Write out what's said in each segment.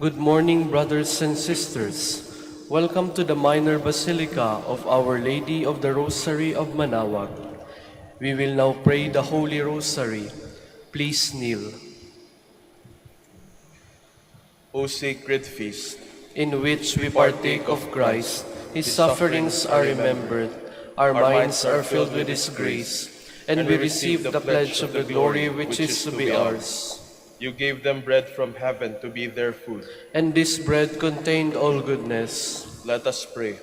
Good morning, brothers and sisters. Welcome to the Minor Basilica of Our Lady of the Rosary of Manaoag. We will now pray the Holy Rosary. Please kneel. O sacred feast, In which we partake of Christ, His sufferings are remembered, our minds are filled with His grace, and we receive the pledge of the glory which is to be ours. you gave them bread from heaven to be their food. And this bread contained all goodness. Let us pray.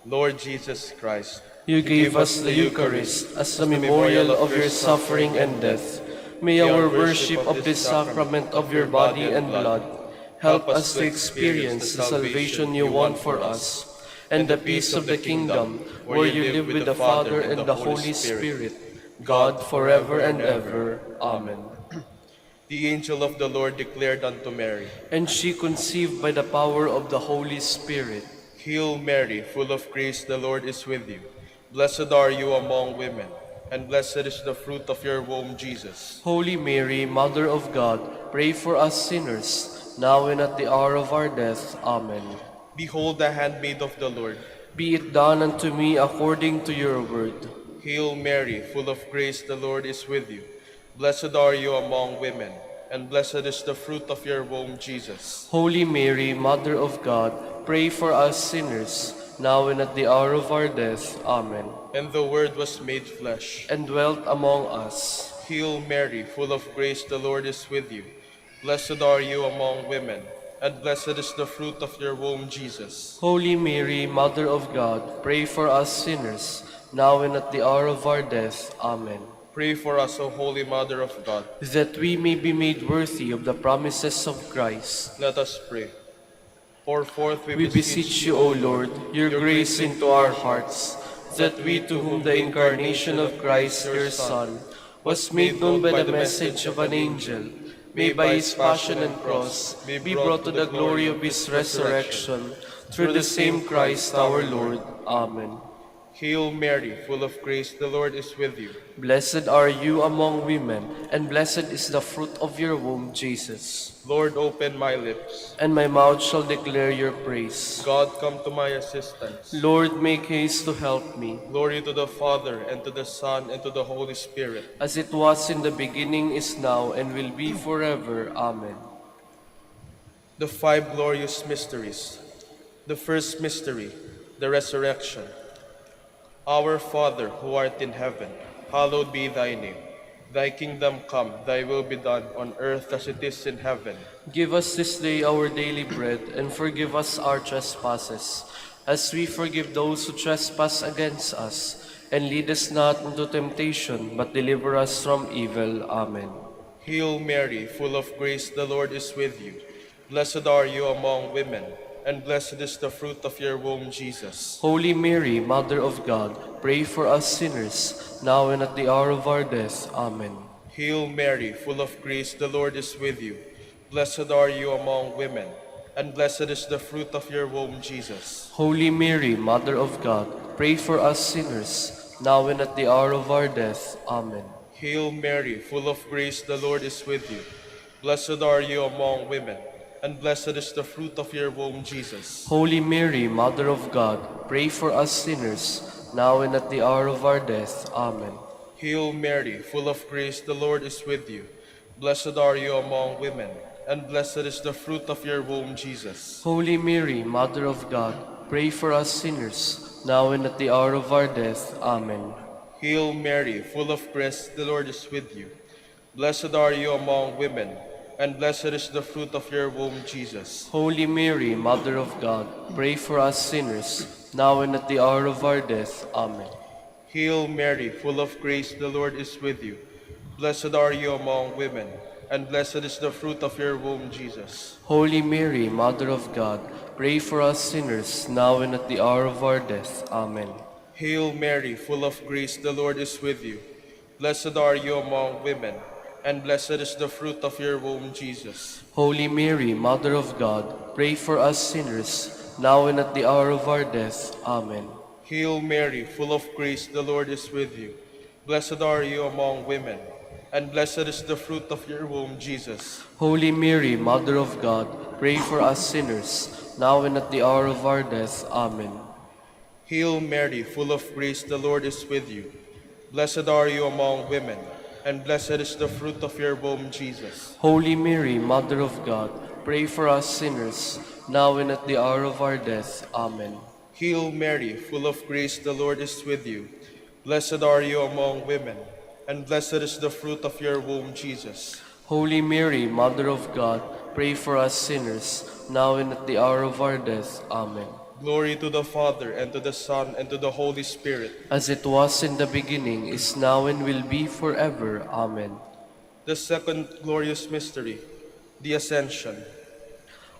Lord Jesus Christ, You gave us the Eucharist as the memorial of your suffering and death. May our worship of this sacrament of your body and blood help us to experience the salvation you won for us and the peace of the kingdom where you live with the Father and the Holy Spirit, God forever and ever. Amen. the angel of the Lord declared unto Mary, And she conceived by the power of the Holy Spirit. Hail Mary, full of grace, the Lord is with you. Blessed are you among women, and blessed is the fruit of your womb, Jesus. Holy Mary, Mother of God, pray for us sinners, now and at the hour of our death. Amen. Behold the handmaid of the Lord. Be it done unto me according to your word. Hail Mary, full of grace, the Lord is with you. Blessed are you among women, and blessed is the fruit of your womb, Jesus. Holy Mary, Mother of God, pray for us sinners, now and at the hour of our death. Amen. And the Word was made flesh. And dwelt among us. Hail Mary, full of grace, the Lord is with you. Blessed are you among women, and blessed is the fruit of your womb, Jesus. Holy Mary, Mother of God, pray for us sinners, now and at the hour of our death. Amen. Pray for us, O Holy Mother of God. That we may be made worthy of the promises of Christ. Let us pray. Pour forth, We beseech you, O Lord, your grace into our hearts, that we to whom the incarnation of Christ, your Son, was made known by the message of an angel, may by his passion and cross be brought to the glory of his resurrection, through the same Christ our Lord. Amen. Hail Mary, full of grace, the Lord is with you. Blessed are you among women, and blessed is the fruit of your womb, Jesus. Lord, open my lips. And my mouth shall declare your praise. God, come to my assistance. Lord, make haste to help me. Glory to the Father, and to the Son, and to the Holy Spirit. As it was in the beginning, is now, and will be forever. Amen. The five glorious mysteries. The first mystery, the resurrection. Our Father, who art in heaven, hallowed be thy name. Thy kingdom come, thy will be done on earth as it is in heaven. Give us this day our daily bread, and forgive us our trespasses, as we forgive those who trespass against us. And lead us not into temptation, but deliver us from evil. Amen. Hail Mary, full of grace, the Lord is with you. Blessed are you among women, and blessed is the fruit of your womb, Jesus. Holy Mary, Mother of God, pray for us sinners, now and at the hour of our death. Amen. Hail Mary, full of grace, the Lord is with you. Blessed are you among women, and blessed is the fruit of your womb, Jesus. Holy Mary, Mother of God, pray for us sinners, now and at the hour of our death. Amen. Hail Mary, full of grace, the Lord is with you. Blessed are you among women, and blessed is the fruit of your womb, Jesus. Holy Mary, Mother of God, pray for us sinners, now and at the hour of our death. Amen. Hail Mary, full of grace, the Lord is with you. Blessed are you among women, and blessed is the fruit of your womb, Jesus. Holy Mary, Mother of God, pray for us sinners, now and at the hour of our death. Amen. Hail Mary, full of grace, the Lord is with you. Blessed are you among women, and blessed is the fruit of your womb, Jesus. Holy Mary, Mother of God, pray for us sinners, now and at the hour of our death. Amen. Hail Mary, full of grace, the Lord is with you. Blessed are you among women, and blessed is the fruit of your womb, Jesus. Holy Mary, Mother of God, pray for us sinners, now and at the hour of our death. Amen. Hail Mary, full of grace, the Lord is with you. Blessed are you among women, and blessed is the fruit of your womb, Jesus. Holy Mary, Mother of God, pray for us sinners, now and at the hour of our death. Amen. Hail Mary, full of grace, the Lord is with you. Blessed are you among women, and blessed is the fruit of your womb, Jesus. Holy Mary, Mother of God, pray for us sinners, now and at the hour of our death. Amen. Hail Mary, full of grace, the Lord is with you. Blessed are you among women, and blessed is the fruit of your womb, Jesus. Holy Mary, Mother of God, pray for us sinners, now and at the hour of our death. Amen. Hail Mary, full of grace, the Lord is with you. Blessed are you among women, and blessed is the fruit of your womb, Jesus. Holy Mary, Mother of God, pray for us sinners, now and at the hour of our death. Amen. Glory to the Father, and to the Son, and to the Holy Spirit. As it was in the beginning, is now, and will be forever. Amen. The second glorious mystery, the Ascension.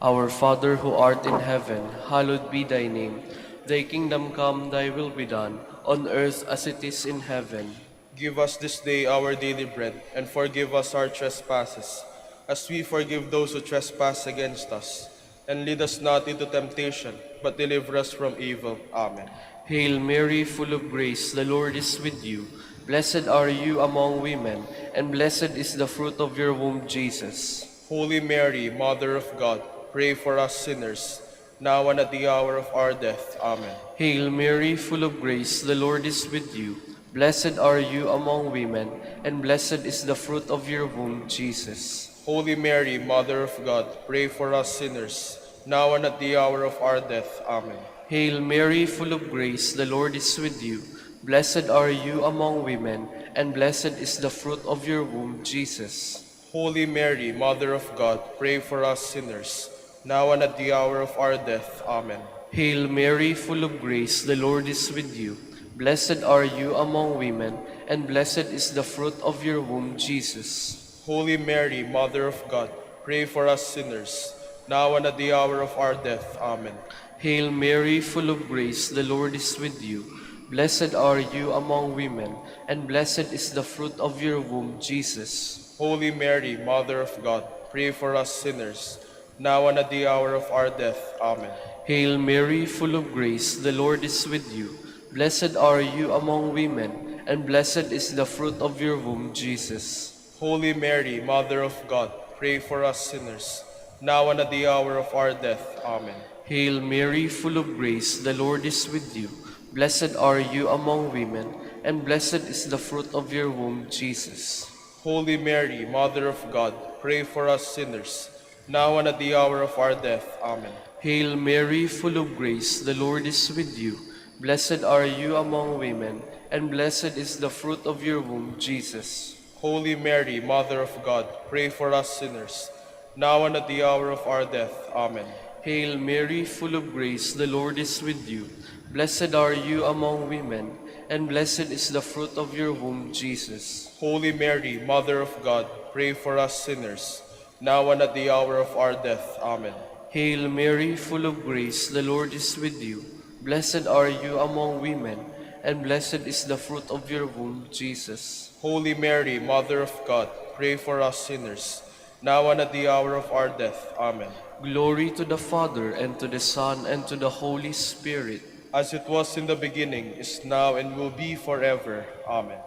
Our Father who art in heaven, hallowed be thy name. Thy kingdom come, thy will be done, on earth as it is in heaven. Give us this day our daily bread, and forgive us our trespasses, as we forgive those who trespass against us. And lead us not into temptation, but deliver us from evil. Amen. Hail Mary, full of grace, the Lord is with you. Blessed are you among women, and blessed is the fruit of your womb, Jesus. Holy Mary, Mother of God, pray for us sinners, now and at the hour of our death. Amen. Hail Mary, full of grace, the Lord is with you. Blessed are you among women, and blessed is the fruit of your womb, Jesus. Holy Mary, Mother of God, pray for us sinners, now and at the hour of our death. Amen. Hail Mary, full of grace, the Lord is with you. Blessed are you among women, and blessed is the fruit of your womb, Jesus. Holy Mary, Mother of God, pray for us sinners, now and at the hour of our death. Amen. Hail Mary, full of grace, the Lord is with you. Blessed are you among women, and blessed is the fruit of your womb, Jesus. Holy Mary, Mother of God, pray for us sinners, now and at the hour of our death. Amen. Hail Mary, full of grace, the Lord is with you. Blessed are you among women, and blessed is the fruit of your womb, Jesus. Holy Mary, Mother of God, pray for us sinners, now and at the hour of our death. Amen. Hail Mary, full of grace, the Lord is with you. Blessed are you among women, and blessed is the fruit of your womb, Jesus. Holy Mary, Mother of God, pray for us sinners, now and at the hour of our death. Amen. Hail Mary, full of grace, the Lord is with you. Blessed are you among women, and blessed is the fruit of your womb, Jesus. Holy Mary, Mother of God, pray for us sinners, now and at the hour of our death. Amen. Hail Mary, full of grace, the Lord is with you. Blessed are you among women, and blessed is the fruit of your womb, Jesus. Holy Mary, Mother of God, pray for us sinners, now and at the hour of our death. Amen. Hail Mary, full of grace, the Lord is with you. Blessed are you among women, and blessed is the fruit of your womb, Jesus. Holy Mary, Mother of God, pray for us sinners, now and at the hour of our death. Amen. Hail Mary, full of grace, the Lord is with you. Blessed are you among women, and blessed is the fruit of your womb, Jesus. Holy Mary, Mother of God, pray for us sinners, now and at the hour of our death. Amen. Glory to the Father, and to the Son, and to the Holy Spirit. As it was in the beginning, is now, and will be forever. Amen.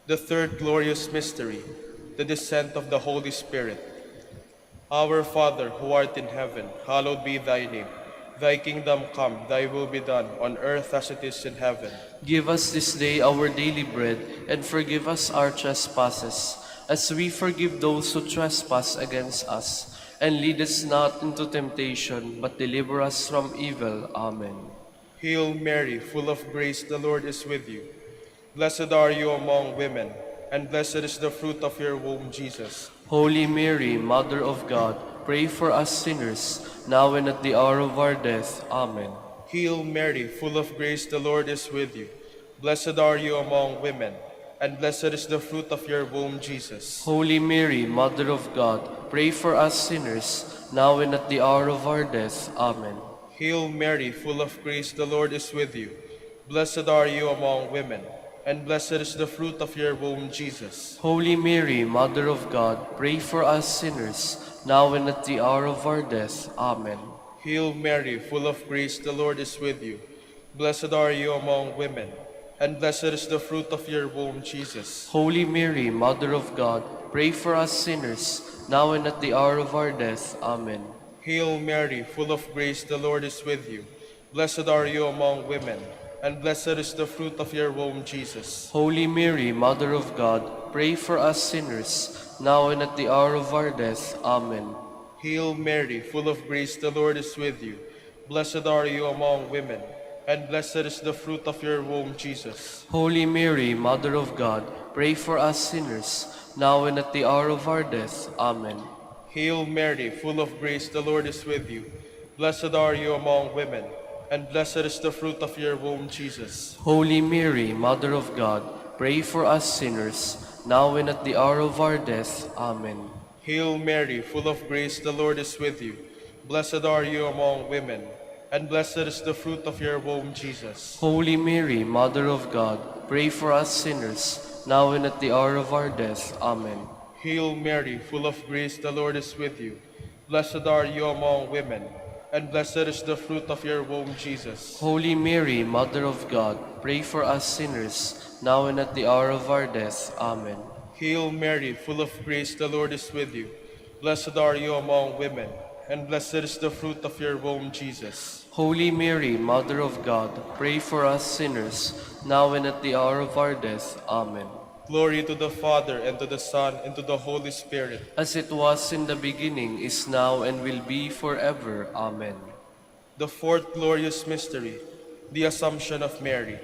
The third glorious mystery, the descent of the Holy Spirit. Our Father, who art in heaven, hallowed be thy name. Thy kingdom come, thy will be done, on earth as it is in heaven. Give us this day our daily bread, and forgive us our trespasses, as we forgive those who trespass against us. And lead us not into temptation, but deliver us from evil. Amen. Hail Mary, full of grace, the Lord is with you. Blessed are you among women, and blessed is the fruit of your womb, Jesus. Holy Mary, Mother of God, pray for us sinners, now and at the hour of our death. Amen. Hail Mary, full of grace, the Lord is with you. Blessed are you among women, and blessed is the fruit of your womb, Jesus. Holy Mary, Mother of God, pray for us sinners, now and at the hour of our death. Amen. Hail Mary, full of grace, the Lord is with you. Blessed are you among women, and blessed is the fruit of your womb, Jesus. Holy Mary, Mother of God, pray for us sinners, now and at the hour of our death. Amen. Hail Mary, full of grace, the Lord is with you. Blessed are you among women, and blessed is the fruit of your womb, Jesus. Holy Mary, Mother of God, pray for us sinners, now and at the hour of our death. Amen. Hail Mary, full of grace, the Lord is with you. Blessed are you among women, and blessed is the fruit of your womb, Jesus. Holy Mary, Mother of God, pray for us sinners, now and at the hour of our death. Amen. Hail Mary, full of grace, the Lord is with you. Blessed are you among women, and blessed is the fruit of your womb, Jesus. Holy Mary, Mother of God, pray for us sinners, now and at the hour of our death. Amen. Hail Mary, full of grace, the Lord is with you. Blessed are you among women, and blessed is the fruit of your womb, Jesus. Holy Mary, Mother of God, pray for us sinners, now and at the hour of our death. Amen. Hail Mary, full of grace, the Lord is with you. Blessed are you among women, and blessed is the fruit of your womb, Jesus. Holy Mary, Mother of God, pray for us sinners, now and at the hour of our death. Amen. Hail Mary, full of grace, the Lord is with you. Blessed are you among women, and blessed is the fruit of your womb, Jesus. Holy Mary, Mother of God, pray for us sinners, now and at the hour of our death. Amen. Hail Mary, full of grace, the Lord is with you. Blessed are you among women, and blessed is the fruit of your womb, Jesus. Holy Mary, Mother of God, pray for us sinners, now and at the hour of our death. Amen. Glory to the Father, and to the Son, and to the Holy Spirit. As it was in the beginning, is now, and will be forever. Amen. The fourth glorious mystery, the Assumption of Mary.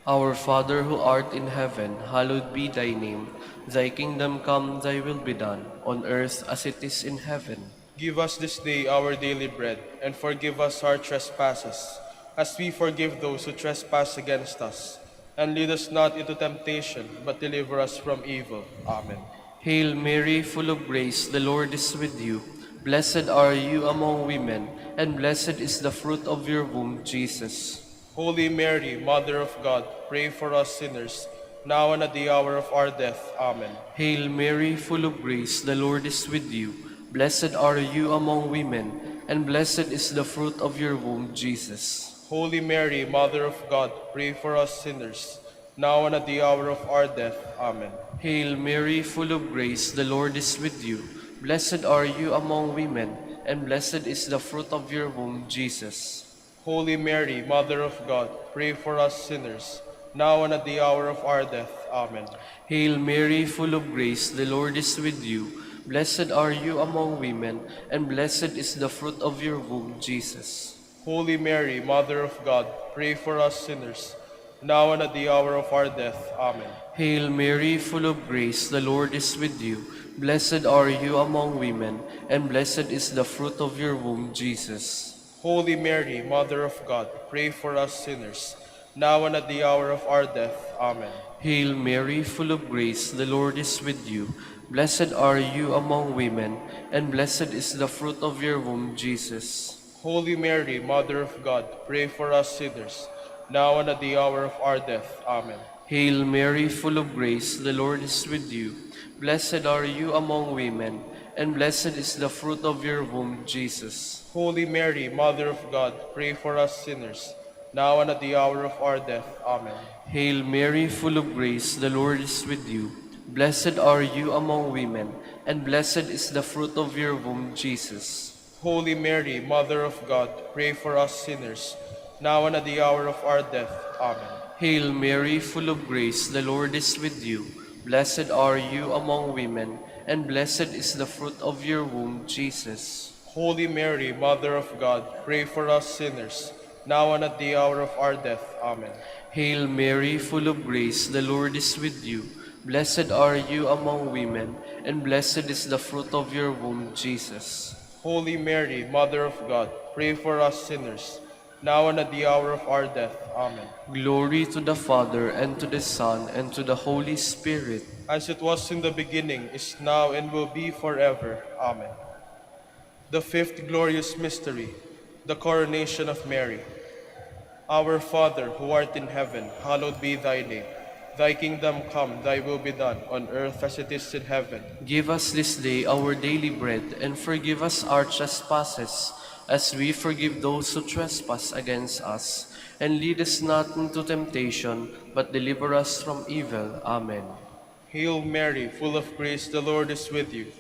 Our Father who art in heaven, hallowed be thy name. Thy kingdom come, thy will be done, on earth as it is in heaven. Give us this day our daily bread, and forgive us our trespasses, as we forgive those who trespass against us. And lead us not into temptation, but deliver us from evil. Amen. Hail Mary, full of grace, the Lord is with you. Blessed are you among women, and blessed is the fruit of your womb, Jesus. Holy Mary, Mother of God, pray for us sinners, now and at the hour of our death. Amen. Hail Mary, full of grace, the Lord is with you. Blessed are you among women, and blessed is the fruit of your womb, Jesus. Holy Mary, Mother of God, pray for us sinners, now and at the hour of our death. Amen. Hail Mary, full of grace, the Lord is with you. Blessed are you among women, and blessed is the fruit of your womb, Jesus. Holy Mary, Mother of God, pray for us sinners, now and at the hour of our death. Amen. Hail Mary, full of grace, the Lord is with you. Blessed are you among women, and blessed is the fruit of your womb, Jesus. Holy Mary, Mother of God, pray for us sinners, now and at the hour of our death. Amen. Hail Mary, full of grace, the Lord is with you. Blessed are you among women, and blessed is the fruit of your womb, Jesus. Holy Mary, Mother of God, pray for us sinners, now and at the hour of our death. Amen. Hail Mary, full of grace, the Lord is with you. Blessed are you among women, and blessed is the fruit of your womb, Jesus. Holy Mary, Mother of God, pray for us sinners, now and at the hour of our death. Amen. Hail Mary, full of grace, the Lord is with you. Blessed are you among women, and blessed is the fruit of your womb, Jesus. Holy Mary, Mother of God, pray for us sinners, now and at the hour of our death. Amen. Hail Mary, full of grace, the Lord is with you. Blessed are you among women, and blessed is the fruit of your womb, Jesus. Holy Mary, Mother of God, pray for us sinners, now and at the hour of our death. Amen. Hail Mary, full of grace, the Lord is with you. Blessed are you among women, and blessed is the fruit of your womb, Jesus. Holy Mary, Mother of God, pray for us sinners, now and at the hour of our death. Amen. Hail Mary, full of grace, the Lord is with you. Blessed are you among women, and blessed is the fruit of your womb, Jesus. Holy Mary, Mother of God, pray for us sinners, now and at the hour of our death. Amen. Glory to the Father, and to the Son, and to the Holy Spirit. As it was in the beginning, is now, and will be forever. Amen. The fifth glorious mystery, the coronation of Mary. Our Father, who art in heaven, hallowed be thy name. Thy kingdom come, thy will be done, on earth as it is in heaven. Give us this day our daily bread, and forgive us our trespasses, as we forgive those who trespass against us. And lead us not into temptation, but deliver us from evil. Amen. Hail Mary, full of grace, the Lord is with you.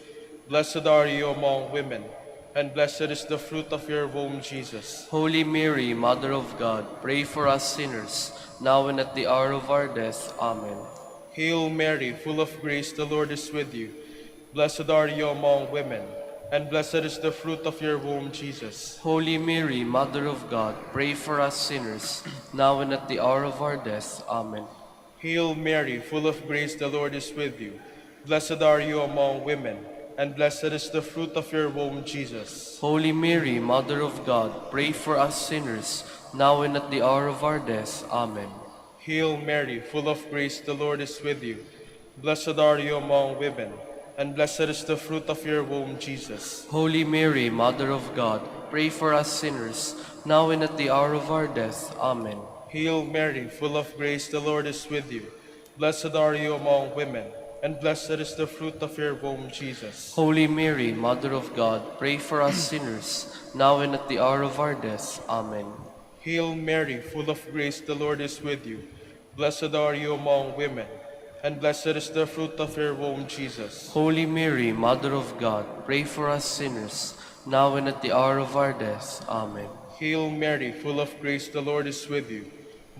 Blessed are you among women, and blessed is the fruit of your womb, Jesus. Holy Mary, Mother of God, pray for us sinners, now and at the hour of our death. Amen. Hail Mary, full of grace, the Lord is with you. Blessed are you among women, and blessed is the fruit of your womb, Jesus. Holy Mary, Mother of God, pray for us sinners, now and at the hour of our death. Amen. Hail Mary, full of grace, the Lord is with you. Blessed are you among women, and blessed is the fruit of your womb, Jesus. Holy Mary, Mother of God, pray for us sinners, now and at the hour of our death. Amen. Hail Mary, full of grace, the Lord is with you. Blessed are you among women, and blessed is the fruit of your womb, Jesus. Holy Mary, Mother of God, pray for us sinners, now and at the hour of our death. Amen. Hail Mary, full of grace, the Lord is with you. Blessed are you among women, and blessed is the fruit of your womb, Jesus. Holy Mary, Mother of God, pray for us sinners, now and at the hour of our death. Amen. Hail Mary, full of grace, the Lord is with you. Blessed are you among women, and blessed is the fruit of your womb, Jesus. Holy Mary, Mother of God, pray for us sinners, now and at the hour of our death. Amen. Hail Mary, full of grace, the Lord is with you.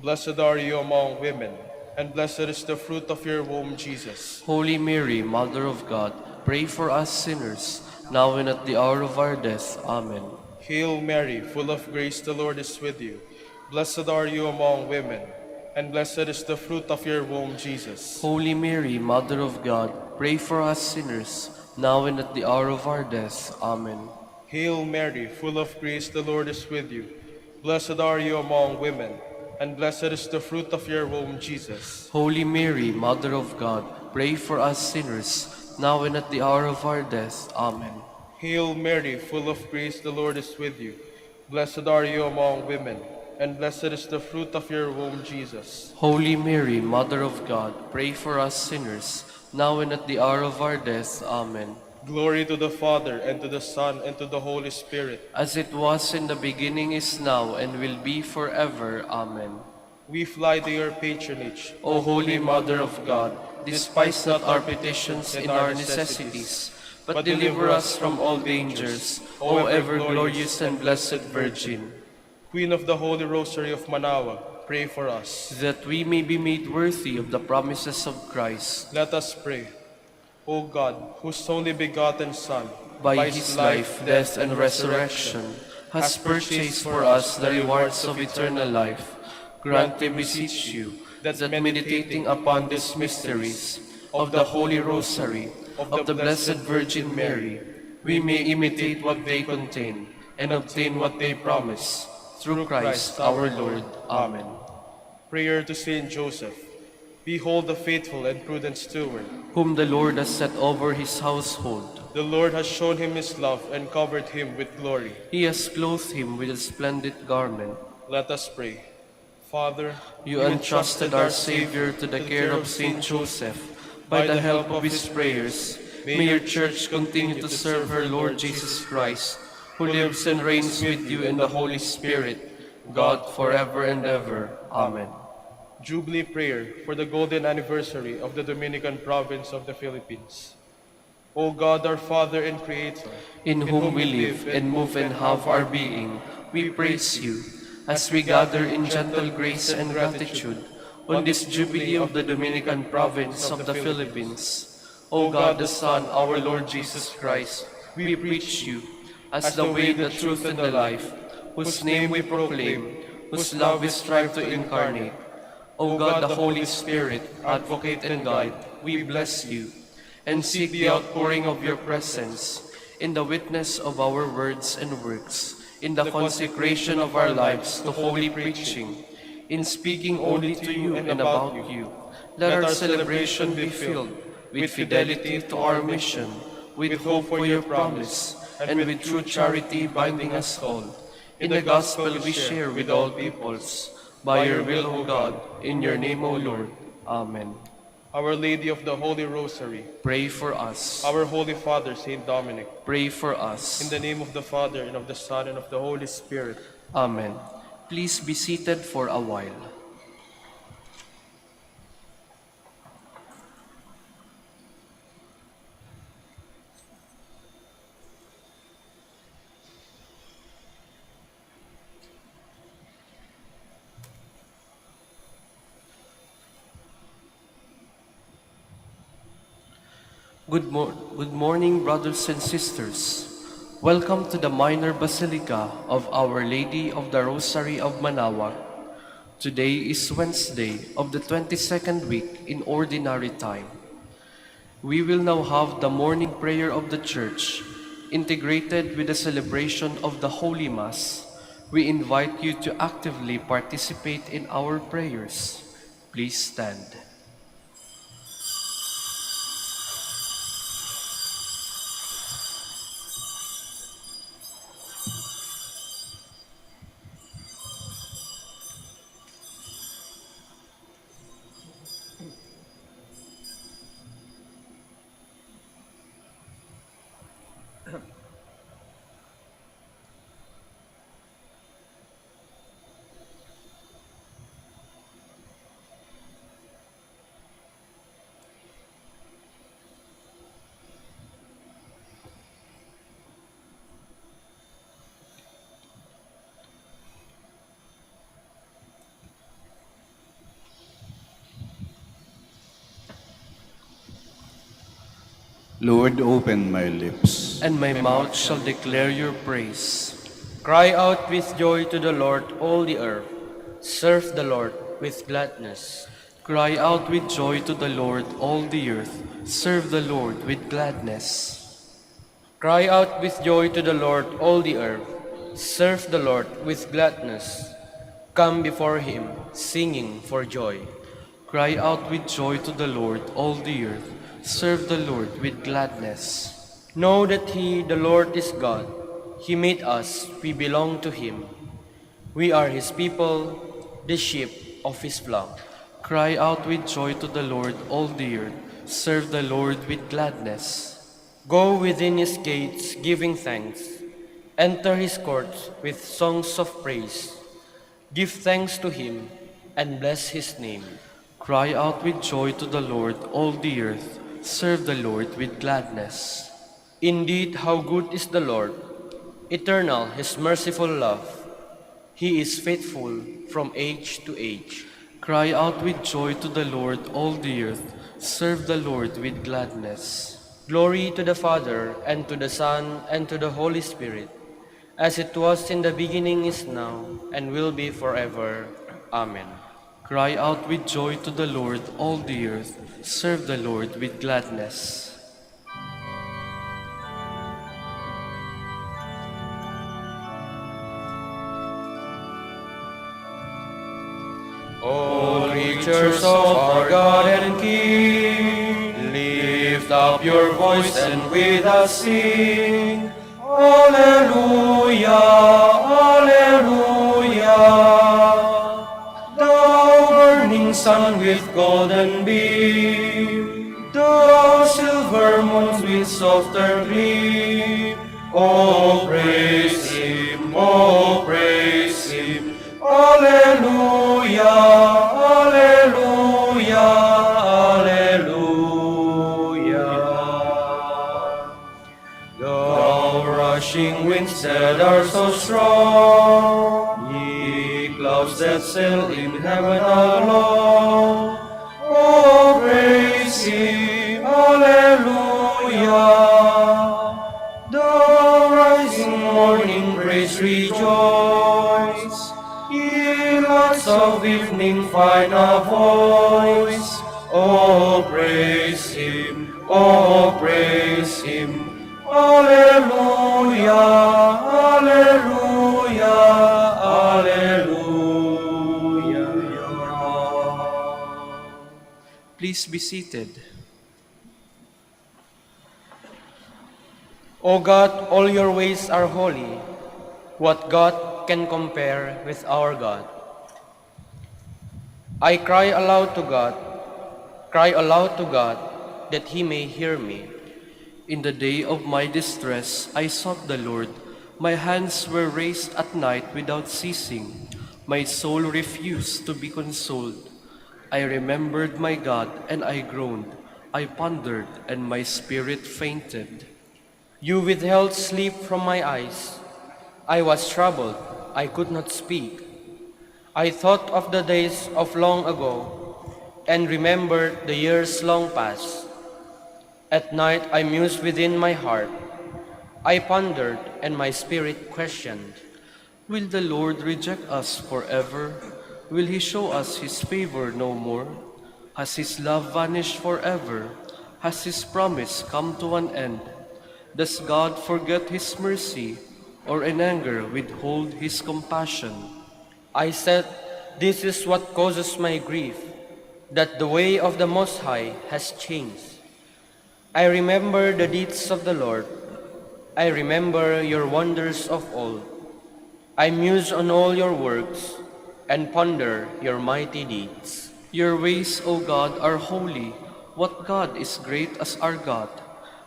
Blessed are you among women, and blessed is the fruit of your womb, Jesus. Holy Mary, Mother of God, pray for us sinners, now and at the hour of our death. Amen. Hail Mary, full of grace, the Lord is with you. Blessed are you among women, and blessed is the fruit of your womb, Jesus. Holy Mary, Mother of God, pray for us sinners, now and at the hour of our death. Amen. Hail Mary, full of grace, the Lord is with you. Blessed are you among women, and blessed is the fruit of your womb, Jesus. Holy Mary, Mother of God, pray for us sinners, now and at the hour of our death. Amen. Hail Mary, full of grace, the Lord is with you. Blessed are you among women, and blessed is the fruit of your womb, Jesus. Holy Mary, Mother of God, pray for us sinners, now and at the hour of our death. Amen. Glory to the Father, and to the Son, and to the Holy Spirit. As it was in the beginning, is now, and will be forever. Amen. We fly to your patronage, O Holy Mother of God, despise not our petitions and our necessities, but deliver us from all dangers, O ever-glorious and blessed Virgin. Queen of the Holy Rosary of Manaoag, pray for us. That we may be made worthy of the promises of Christ. Let us pray. O God, whose only begotten Son, By his life, death, and resurrection, has purchased for us the rewards of eternal life, grant, we beseech you, that meditating upon these mysteries of the Holy Rosary of the Blessed Virgin Mary, we may imitate what they contain and obtain what they promise. Through Christ our Lord. Amen. Prayer to Saint Joseph. Behold the faithful and prudent steward. Whom the Lord has set over his household. The Lord has shown him his love and covered him with glory. He has clothed him with a splendid garment. Let us pray. Father, You entrusted our Savior to the care of Saint Joseph. By the help of his prayers, may your Church continue to serve her Lord Jesus Christ, who lives and reigns with you in the Holy Spirit, God forever and ever. Amen. Jubilee prayer for the golden anniversary of the Dominican province of the Philippines. O God, our Father and Creator, In whom we live and move and have our being, we praise you, as we gather in gentle grace and gratitude on this Jubilee of the Dominican province of the Philippines. O God the Son, our Lord Jesus Christ, we preach you as the way, the truth, and the life, whose name we proclaim, whose love we strive to incarnate. O God, the Holy Spirit, advocate and guide, we bless you, and seek the outpouring of your presence in the witness of our words and works, in the consecration of our lives to holy preaching, in speaking only to you and about you. Let our celebration be filled with fidelity to our mission, with hope for your promise, and with true charity binding us all. In the gospel we share with all peoples. By your will, O God, in your name, O Lord. Amen. Our Lady of the Holy Rosary, Pray for us. our Holy Father, Saint Dominic, Pray for us. in the name of the Father, and of the Son, and of the Holy Spirit. Amen. Please be seated for a while. Good morning, brothers and sisters. Welcome to the Minor Basilica of Our Lady of the Rosary of Manaoag. Today is Wednesday of the 22nd week in Ordinary Time. We will now have the morning prayer of the Church, integrated with the celebration of the Holy Mass. We invite you to actively participate in our prayers. Please stand. Lord, open my lips, And my mouth shall declare your praise. Cry out with joy to the Lord, all the earth. Serve the Lord with gladness. Cry out with joy to the Lord, all the earth. Serve the Lord with gladness. Cry out with joy to the Lord, all the earth. Serve the Lord with gladness. Come before him, singing for joy. Cry out with joy to the Lord, all the earth. Serve the Lord with gladness. Know that he, the Lord, is God. He made us, we belong to him. We are his people, the sheep of his flock. Cry out with joy to the Lord, all the earth. Serve the Lord with gladness. Go within his gates, giving thanks. Enter his courts with songs of praise. Give thanks to him and bless his name. Cry out with joy to the Lord, all the earth. Serve the Lord with gladness. Indeed, how good is the Lord, eternal his merciful love. He is faithful from age to age. Cry out with joy to the Lord, all the earth. Serve the Lord with gladness. Glory to the Father, and to the Son, and to the Holy Spirit, as it was in the beginning, is now, and will be forever. Amen. Cry out with joy to the Lord, all the earth. Serve the Lord with gladness. All creatures of our God and King, lift up your voice and with us sing. Alleluia, Alleluia. Thou burning sun with golden beam, thou silver moon with softer gleam. Oh, praise him, oh, praise him. Alleluia, Alleluia, Alleluia. Thou rushing winds that are so strong, ye clouds that sail in heaven alone. Oh, praise him, Alleluia. The rising morning praise rejoice, ye lights of evening find a voice. Oh, praise him, oh, praise him. Alleluia, Alleluia, Alleluia. Please be seated. O God, all your ways are holy. What God can compare with our God? I cry aloud to God, that he may hear me. In the day of my distress, I sought the Lord. My hands were raised at night without ceasing. My soul refused to be consoled. I remembered my God, and I groaned. I pondered, and my spirit fainted. You withheld sleep from my eyes. I was troubled, I could not speak. I thought of the days of long ago, and remembered the years long past. At night I mused within my heart. I pondered, and my spirit questioned. Will the Lord reject us forever? Will he show us his favor no more? Has his love vanished forever? Has his promise come to an end? Does God forget his mercy, or in anger withhold his compassion? I said, this is what causes my grief, that the way of the Most High has changed. I remember the deeds of the Lord. I remember your wonders of old. I muse on all your works and ponder your mighty deeds. Your ways, O God, are holy. What God is great as our God?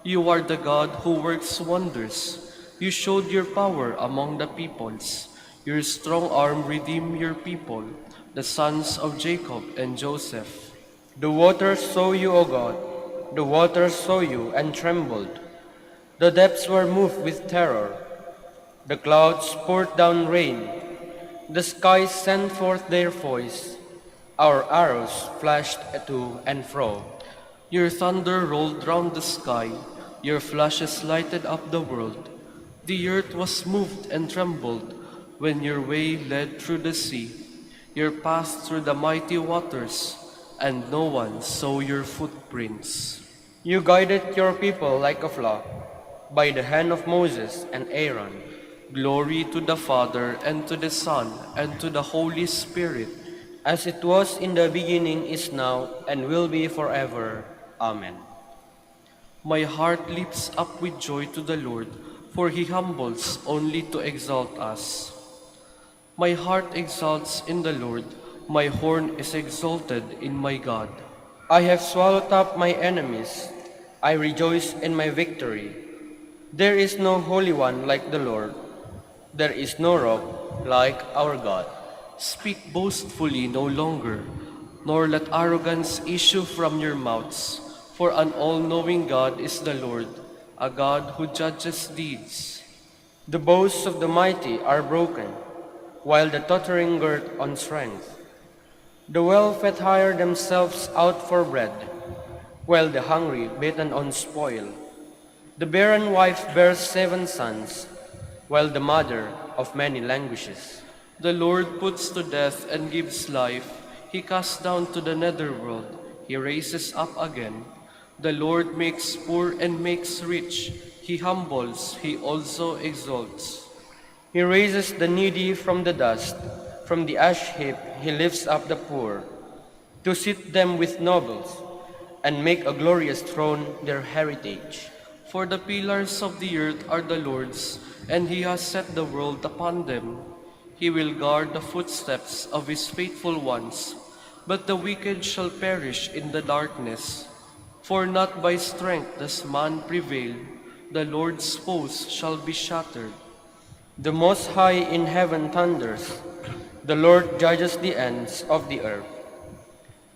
You are the God who works wonders. You showed your power among the peoples. Your strong arm redeemed your people, the sons of Jacob and Joseph. The waters saw you, O God. The waters saw you and trembled. The depths were moved with terror. The clouds poured down rain. The skies sent forth their voice. Our arrows flashed to and fro. Your thunder rolled round the sky. Your flashes lighted up the world. The earth was moved and trembled when your way led through the sea, your path through the mighty waters, and no one saw your footprints. You guided your people like a flock by the hand of Moses and Aaron. Glory to the Father, and to the Son, and to the Holy Spirit, as it was in the beginning, is now, and will be forever. Amen. My heart leaps up with joy to the Lord, for he humbles only to exalt us. My heart exalts in the Lord, my horn is exalted in my God. I have swallowed up my enemies. I rejoice in my victory. There is no Holy One like the Lord. There is no rock like our God. Speak boastfully no longer, nor let arrogance issue from your mouths. For an all-knowing God is the Lord, a God who judges deeds. The boasts of the mighty are broken, while the tottering gird on strength. The well-fed hire themselves out for bread, while the hungry batten on spoil. The barren wife bears 7 sons, while the mother of many languishes. The Lord puts to death and gives life. He casts down to the netherworld. He raises up again. The Lord makes poor and makes rich. He humbles, he also exalts. He raises the needy from the dust. From the ash heap he lifts up the poor, to seat them with nobles, and make a glorious throne their heritage. For the pillars of the earth are the Lord's, and he has set the world upon them. He will guard the footsteps of his faithful ones, but the wicked shall perish in the darkness. For not by strength does man prevail, the Lord's foes shall be shattered. The Most High in heaven thunders, the Lord judges the ends of the earth.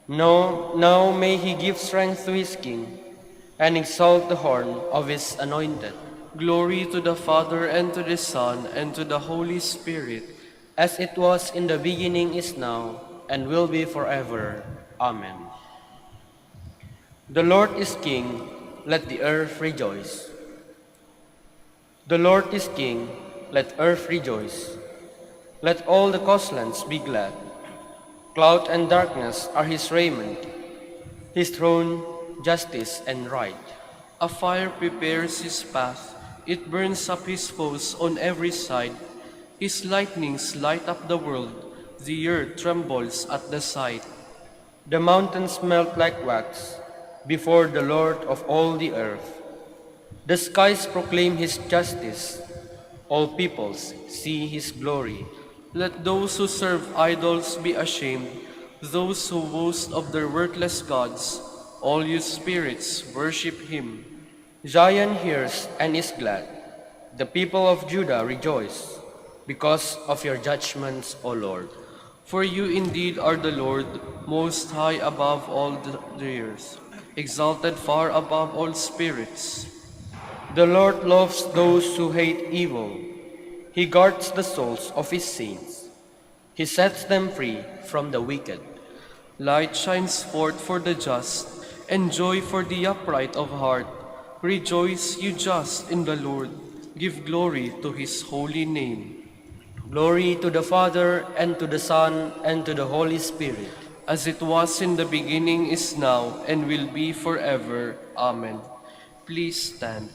Now may he give strength to his king, and exalt the horn of his anointed. Glory to the Father, and to the Son, and to the Holy Spirit, as it was in the beginning, is now, and will be forever. Amen. The Lord is King, let the earth rejoice. The Lord is King, let earth rejoice. Let all the coastlands be glad. Cloud and darkness are his raiment, his throne, justice and right. a fire prepares his path. It burns up his foes on every side. His lightnings light up the world. The earth trembles at the sight. The mountains melt like wax before the Lord of all the earth. The skies proclaim his justice. All peoples see his glory. Let those who serve idols be ashamed, those who boast of their worthless gods. All you spirits worship him. Zion hears and is glad. The people of Judah rejoice because of your judgments, O Lord. For you indeed are the Lord, most high above all the years, exalted far above all spirits. The Lord loves those who hate evil. He guards the souls of his saints. He sets them free from the wicked. Light shines forth for the just, and joy for the upright of heart. Rejoice, you just, in the Lord. Give glory to his holy name. Glory to the Father, and to the Son, and to the Holy Spirit. As it was in the beginning, is now, and will be forever. Amen. Please stand.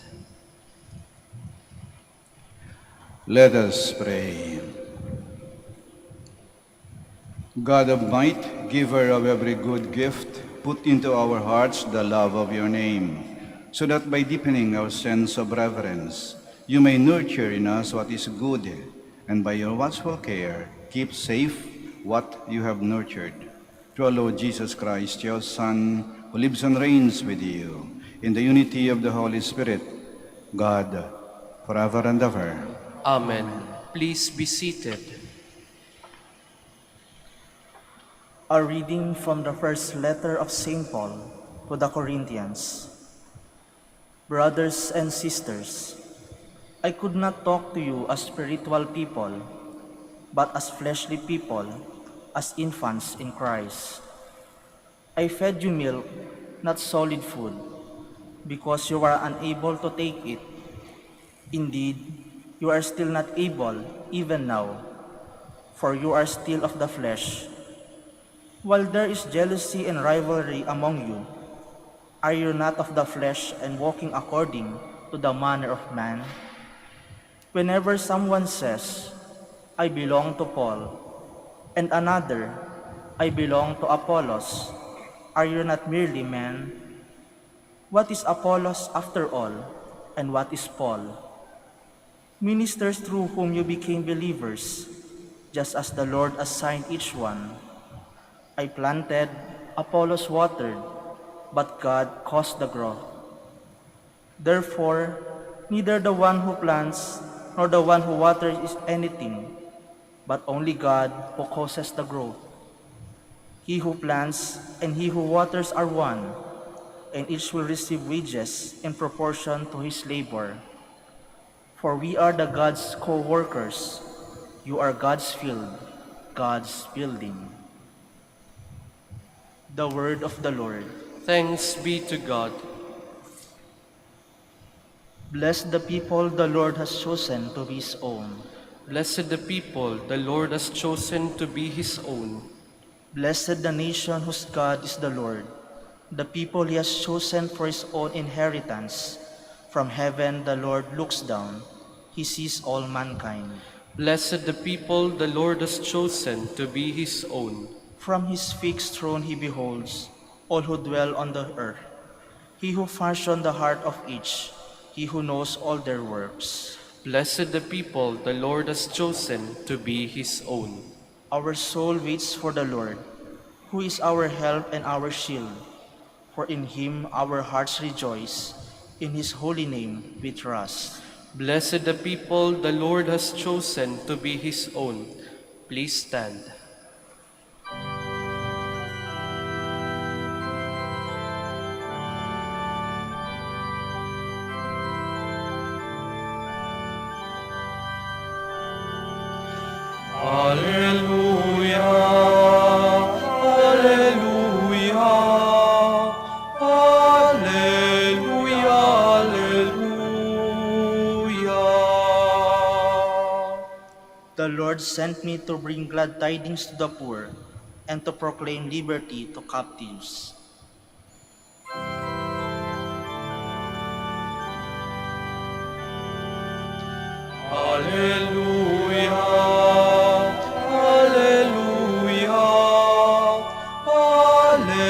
Let us pray. God of might, giver of every good gift, put into our hearts the love of your name, so that by deepening our sense of reverence, you may nurture in us what is good, and by your watchful care, keep safe what you have nurtured. Through our Lord Jesus Christ, your Son, who lives and reigns with you, in the unity of the Holy Spirit, God, forever and ever. Amen. Please be seated. A reading from the first letter of St. Paul to the Corinthians. Brothers and sisters, I could not talk to you as spiritual people, but as fleshly people, as infants in Christ. I fed you milk, not solid food, because you were unable to take it. Indeed, you are still not able, even now, for you are still of the flesh. While there is jealousy and rivalry among you, are you not of the flesh and walking according to the manner of man? Whenever someone says, I belong to Paul, and another, I belong to Apollos, are you not merely men? What is Apollos after all, and what is Paul? Ministers through whom you became believers, just as the Lord assigned each one. I planted, Apollos watered, but God caused the growth. Therefore, neither the one who plants nor the one who waters is anything, but only God who causes the growth. He who plants and he who waters are one, and each will receive wages in proportion to his labor. For we are the God's co-workers. You are God's field, God's building. The word of the Lord. Thanks be to God. Bless the people the Lord has chosen to be his own. Blessed the people the Lord has chosen to be his own. Blessed the nation whose God is the Lord, the people he has chosen for his own inheritance. From heaven the Lord looks down, he sees all mankind. Blessed the people the Lord has chosen to be his own. From his fixed throne he beholds all who dwell on the earth. He who fashioned the heart of each, he who knows all their works. Blessed the people the Lord has chosen to be his own. Our soul waits for the Lord, who is our help and our shield. For in him our hearts rejoice, in his holy name we trust. Blessed the people the Lord has chosen to be his own. Please stand. Alleluia, Alleluia, Alleluia, Alleluia. The Lord sent me to bring glad tidings to the poor and to proclaim liberty to captives. Alleluia, Alleluia, Alleluia,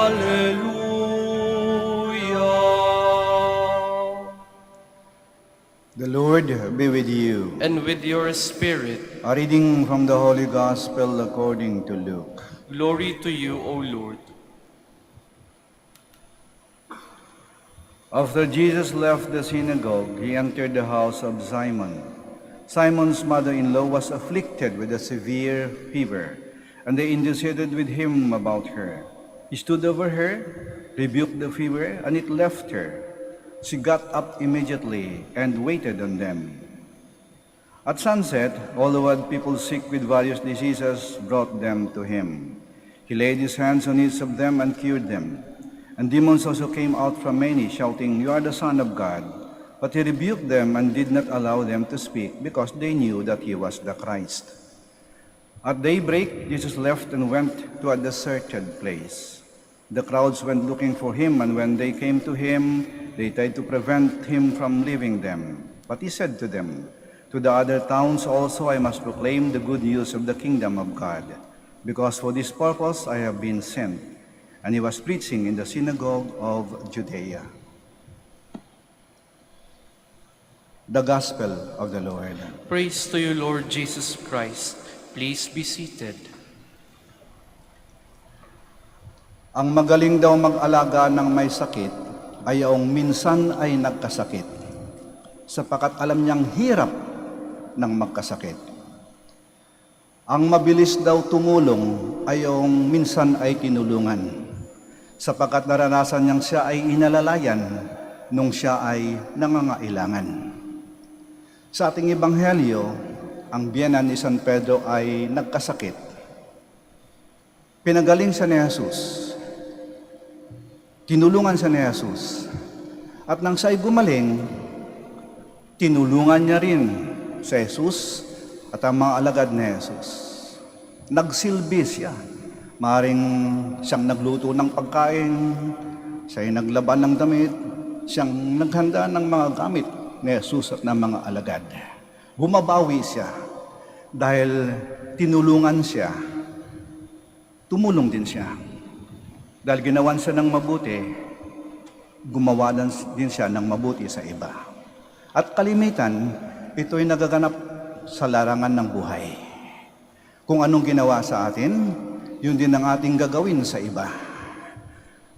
Alleluia. The Lord be with you. And with your spirit, A reading from the Holy Gospel according to Luke. glory to you, O Lord. After Jesus left the synagogue, he entered the house of Simon. Simon's mother-in-law was afflicted with a severe fever, and they interceded with him about her. He stood over her, rebuked the fever, and it left her. She got up immediately and waited on them. At sunset, all who had people sick with various diseases brought them to him. He laid his hands on each of them and cured them. And demons also came out from many, shouting, "You are the Son of God." But he rebuked them and did not allow them to speak, because they knew that he was the Christ. At daybreak, Jesus left and went to a deserted place. The crowds went looking for him, and when they came to him, they tried to prevent him from leaving them. But he said to them, "To the other towns also I must proclaim the good news of the kingdom of God, because for this purpose I have been sent." And he was preaching in the synagogue of Judea. The Gospel of the Lord. Praise to you, Lord Jesus Christ. Please be seated. Ang magaling daw mag-alaga ng may sakit ay ang minsan ay nagkasakit, sapagkat alam niyang hirap ng magkasakit. Ang mabilis daw tumulong ay ang minsan ay tinulungan, sapagkat naranasan niyang siya ay inalalayan nung siya ay nangangailangan. Sa ating ebanghelyo, ang biyenan ni San Pedro ay nagkasakit. Pinagaling siya ni Jesus. Tinulungan siya ni Jesus. At nang siya'y gumaling, tinulungan niya rin si Jesus at ang mga alagad ni Jesus. Nagsilbi siya. Maring siyang nagluto ng pagkain, siya'y naglaban ng damit, siyang naghanda ng mga gamit ni Jesus at ng mga alagad. Bumabawi siya dahil tinulungan siya. Tumulong din siya. Dahil ginawan siya ng mabuti, gumawa din siya ng mabuti sa iba. At kalimitan, ito'y nagaganap sa larangan ng buhay. Kung anong ginawa sa atin, yun din ang ating gagawin sa iba.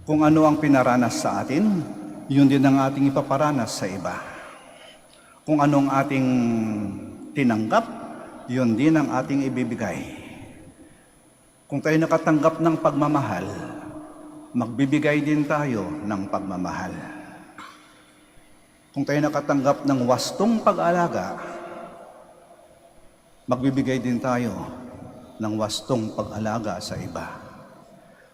Kung ano ang pinaranas sa atin, yun din ang ating ipaparanas sa iba. Kung anong ating tinanggap, yun din ang ating ibibigay. Kung tayo nakatanggap ng pagmamahal, magbibigay din tayo ng pagmamahal. Kung tayo nakatanggap ng wastong pag-alaga, magbibigay din tayo ng wastong pag-alaga sa iba.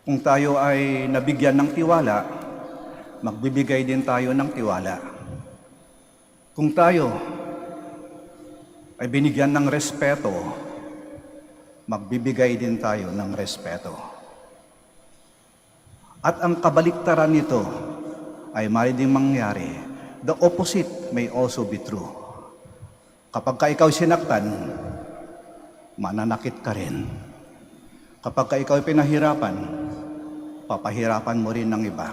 Kung tayo ay nabigyan ng tiwala, magbibigay din tayo ng tiwala. Kung tayo ay binigyan ng respeto, magbibigay din tayo ng respeto. At ang kabaliktaran nito ay maaari ding mangyari. The opposite may also be true. Kapag ka ikaw sinaktan, mananakit ka rin. Kapag ka ikaw pinahirapan, papahirapan mo rin ng iba.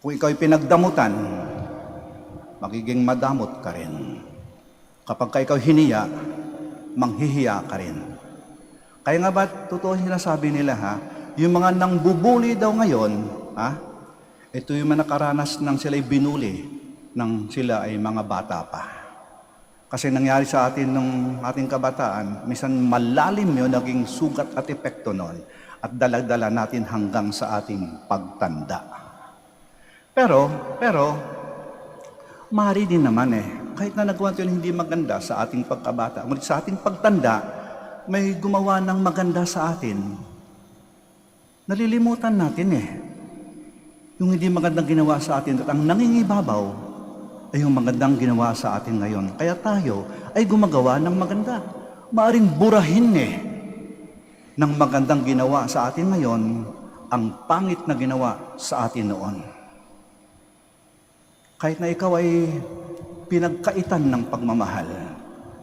Kung ikaw pinagdamutan, magiging madamot ka rin. Kapag ka ikaw hiniya, manghihiya ka rin. Kaya nga ba, totoo sinasabi nila yung mga nangbubuli daw ngayon, ito yung mga nakaranas ng sila'y binuli nang sila ay mga bata pa. Kasi nangyari sa atin nung ating kabataan, minsan malalim yun, naging sugat at epekto nun, at dalag-dala natin hanggang sa ating pagtanda. Pero, maaari din naman kahit na nagawa ito hindi maganda sa ating pagkabata, ngunit sa ating pagtanda, may gumawa ng maganda sa atin. Nalilimutan natin yung hindi magandang ginawa sa atin at ang nangingibabaw ay yung magandang ginawa sa atin ngayon. Kaya tayo ay gumagawa ng maganda. Maaring burahin ng magandang ginawa sa atin ngayon ang pangit na ginawa sa atin noon. Kahit na ikaw ay pinagkaitan ng pagmamahal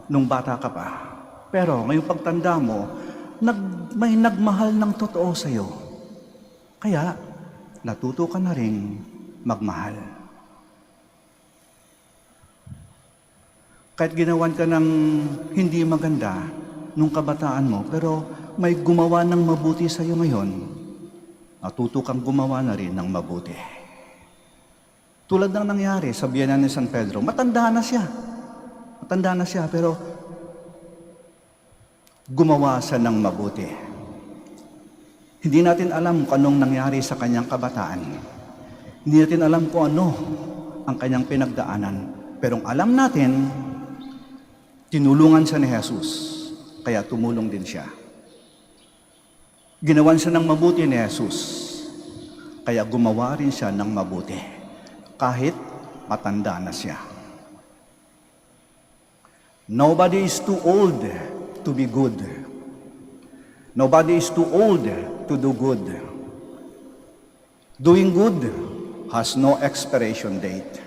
nung bata ka pa, pero ngayong pagtanda mo, may nagmahal ng totoo sa iyo. Kaya, natuto ka na rin magmahal. Kahit ginawan ka ng hindi maganda nung kabataan mo, pero may gumawa ng mabuti sa iyo ngayon, natuto kang gumawa na rin ng mabuti. Tulad ng nangyari sa biyenan ni San Pedro, matanda na siya. Matanda na siya, pero gumawa siya ng mabuti. Hindi natin alam kung anong nangyari sa kanyang kabataan. Hindi natin alam kung ano ang kanyang pinagdaanan. Pero ang alam natin, tinulungan siya ni Jesus, kaya tumulong din siya. Ginawan siya ng mabuti ni Jesus, kaya gumawa rin siya ng mabuti, kahit matanda na siya. Nobody is too old to be good. Nobody is too old to do good. Doing good has no expiration date.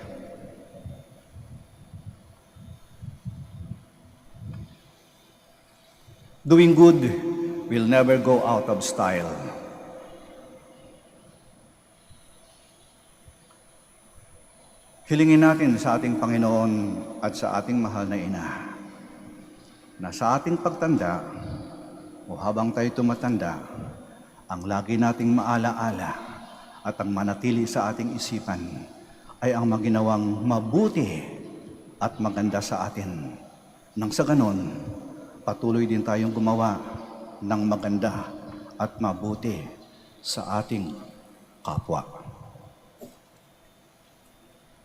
Doing good will never go out of style. Hilingin natin sa ating Panginoon at sa ating mahal na Ina na sa ating pagtanda o habang tayo tumatanda, ang lagi nating maalaala at ang manatili sa ating isipan ay ang maginawang mabuti at maganda sa atin. Nang sa ganon, patuloy din tayong gumawa ng maganda at mabuti sa ating kapwa.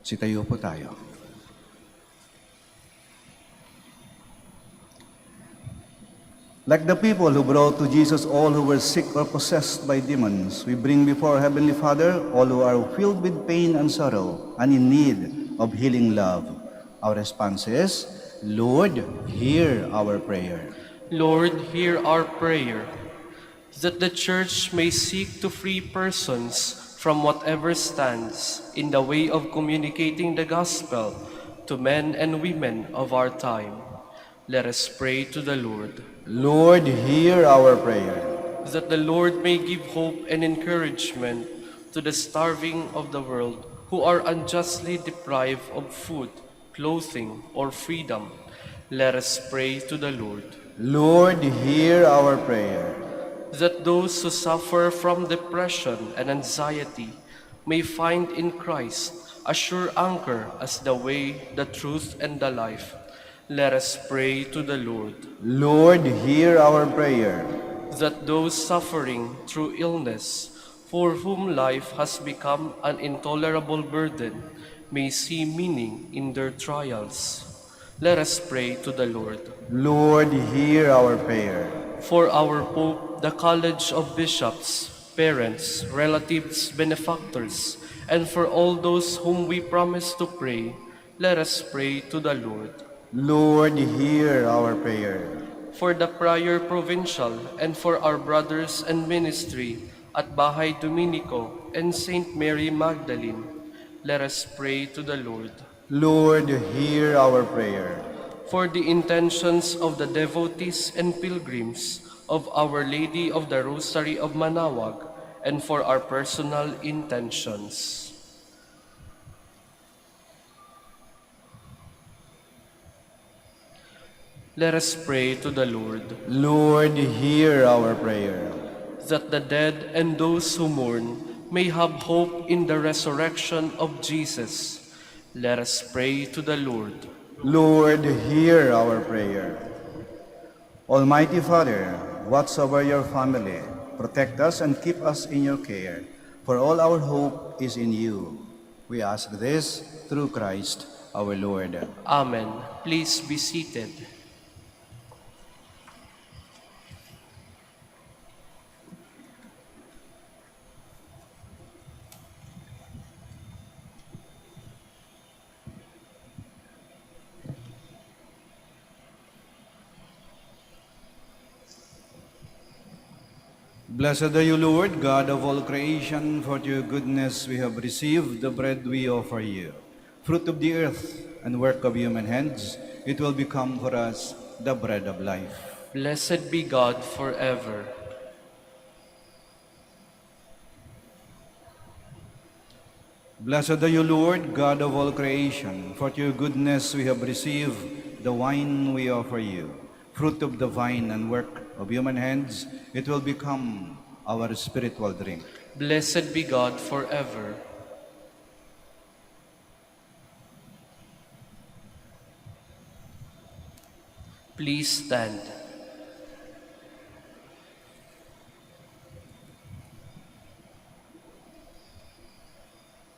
Sitayo po tayo. Like the people who brought to Jesus all who were sick or possessed by demons, we bring before Heavenly Father all who are filled with pain and sorrow and in need of healing love. Our response is, Lord, hear our prayer. Lord, hear our prayer, that the Church may seek to free persons from whatever stands in the way of communicating the gospel to men and women of our time. Let us pray to the Lord. Lord, hear our prayer. That the Lord may give hope and encouragement to the starving of the world who are unjustly deprived of food, clothing, or freedom. Let us pray to the Lord. Lord, hear our prayer. That those who suffer from depression and anxiety may find in Christ a sure anchor as the way, the truth, and the life. Let us pray to the Lord. Lord, hear our prayer. That those suffering through illness, for whom life has become an intolerable burden, may see meaning in their trials. Let us pray to the Lord. Lord, hear our prayer. For our Pope, the College of Bishops, parents, relatives, benefactors, and for all those whom we promise to pray, let us pray to the Lord. Lord, hear our prayer. For the Prior Provincial and for our brothers and ministry at Bahay Dominico and Saint Mary Magdalene, let us pray to the Lord. Lord, hear our prayer. For the intentions of the devotees and pilgrims of Our Lady of the Rosary of Manaoag, and for our personal intentions. Let us pray to the Lord. Lord, hear our prayer. That the dead and those who mourn may have hope in the resurrection of Jesus. Let us pray to the Lord. Lord, hear our prayer. Almighty Father, watch over your family, protect us and keep us in your care, for all our hope is in you. We ask this through Christ our Lord. Amen. Please be seated. Blessed are you, Lord, God of all creation, for to your goodness we have received the bread we offer you. Fruit of the earth and work of human hands, it will become for us the bread of life. Blessed be God forever. Blessed are you, Lord, God of all creation, for to your goodness we have received the wine we offer you. Fruit of the vine and work of human hands, it will become our spiritual drink. Blessed be God forever. Please stand.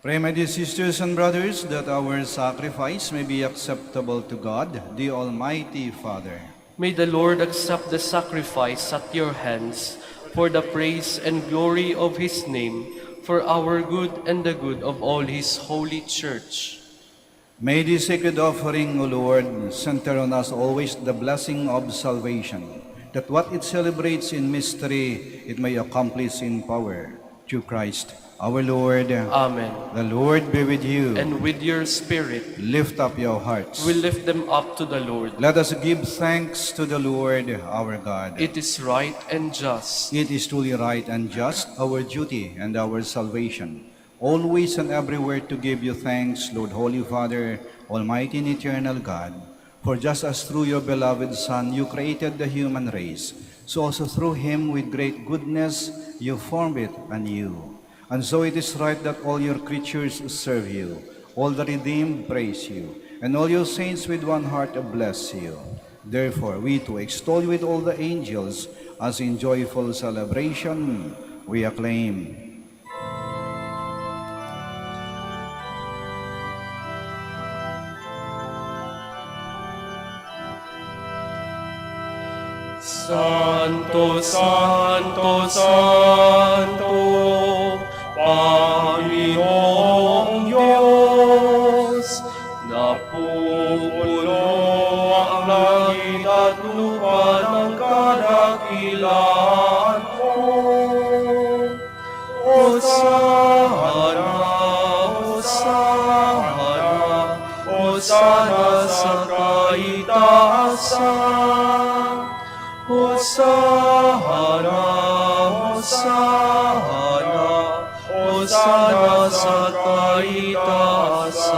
Pray, my dear sisters and brothers, that our sacrifice may be acceptable to God, the Almighty Father. May the Lord accept the sacrifice at your hands for the praise and glory of his name, for our good and the good of all his holy church. May this sacred offering, O Lord, center on us always the blessing of salvation, that what it celebrates in mystery, it may accomplish in power. Through Christ our Lord. Amen. The Lord be with you. And with your spirit, Lift up your hearts. we lift them up to the Lord. Let us give thanks to the Lord our God. It is right and just. It is truly right and just, our duty and our salvation, always and everywhere to give you thanks, Lord, Holy Father, Almighty and eternal God. For just as through your beloved Son you created the human race, so also through him with great goodness you formed it anew. And so it is right that all your creatures serve you, all the redeemed praise you, and all your saints with one heart bless you. Therefore, we too extol you with all the angels, as in joyful celebration we acclaim. Santo, Santo, Santo, Panginoong Diyos, napupuno ang langit at lupa ng kadakilaan mo. Hosana, Hosana, Hosana sa kaitaasan. Hosana, Hosana, Hosana sa kaitaasan.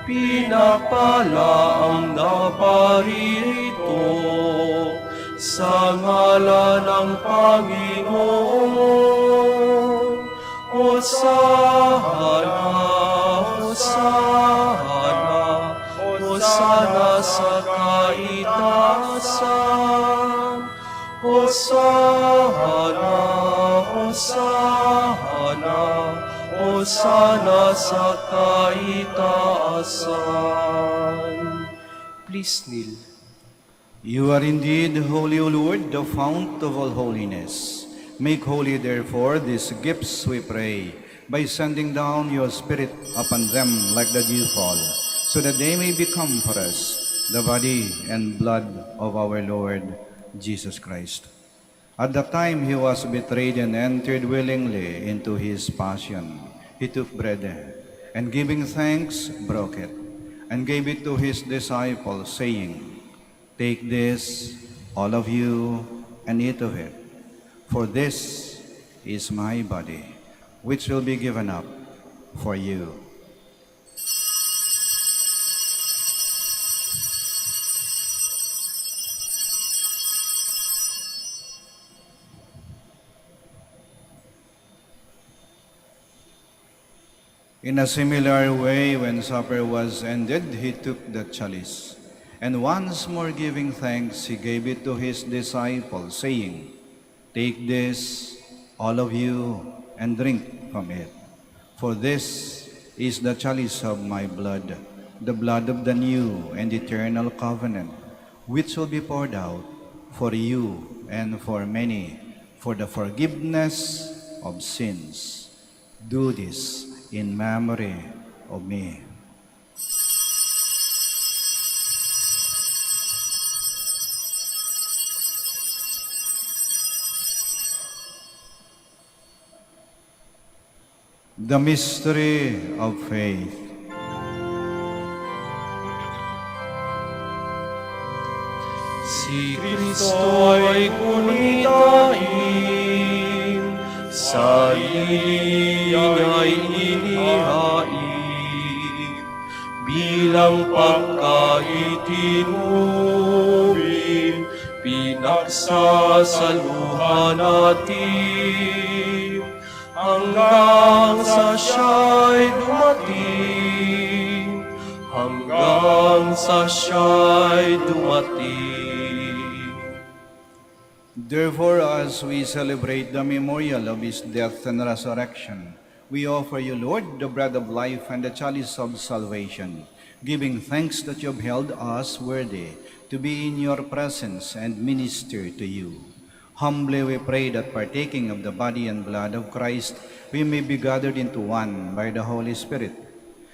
Pinapala ang naparirito sa ngalan ng Panginoon. Hosana, Hosana, Hosana sa kaitaasan. Hosana, Hosana, Hosana sa kaitaasan. Please kneel. You are indeed holy, O Lord, the fount of all holiness. Make holy, therefore, these gifts, we pray, by sending down your Spirit upon them like the dewfall, so that they may become for us the body and blood of our Lord Jesus Christ. At the time he was betrayed and entered willingly into his passion, he took bread, and giving thanks, broke it, and gave it to his disciples, saying, "Take this, all of you, and eat of it, for this is my body, which will be given up for you." In a similar way, when supper was ended, he took the chalice, and once more giving thanks, he gave it to his disciples, saying, "Take this, all of you, and drink from it. For this is the chalice of my blood, the blood of the new and eternal covenant, which will be poured out for you and for many for the forgiveness of sins. Do this in memory of me." The mystery of faith. Si Kristo ay kunitain, sa iya'y inihain, bilang pagkaitinubin, pinagsasaluhan natin, hanggang sa siya'y dumating, hanggang sa siya'y dumating. Therefore, as we celebrate the memorial of his death and resurrection, we offer you, Lord, the bread of life and the chalice of salvation, giving thanks that you have held us worthy to be in your presence and minister to you. Humbly we pray that partaking of the body and blood of Christ, we may be gathered into one by the Holy Spirit.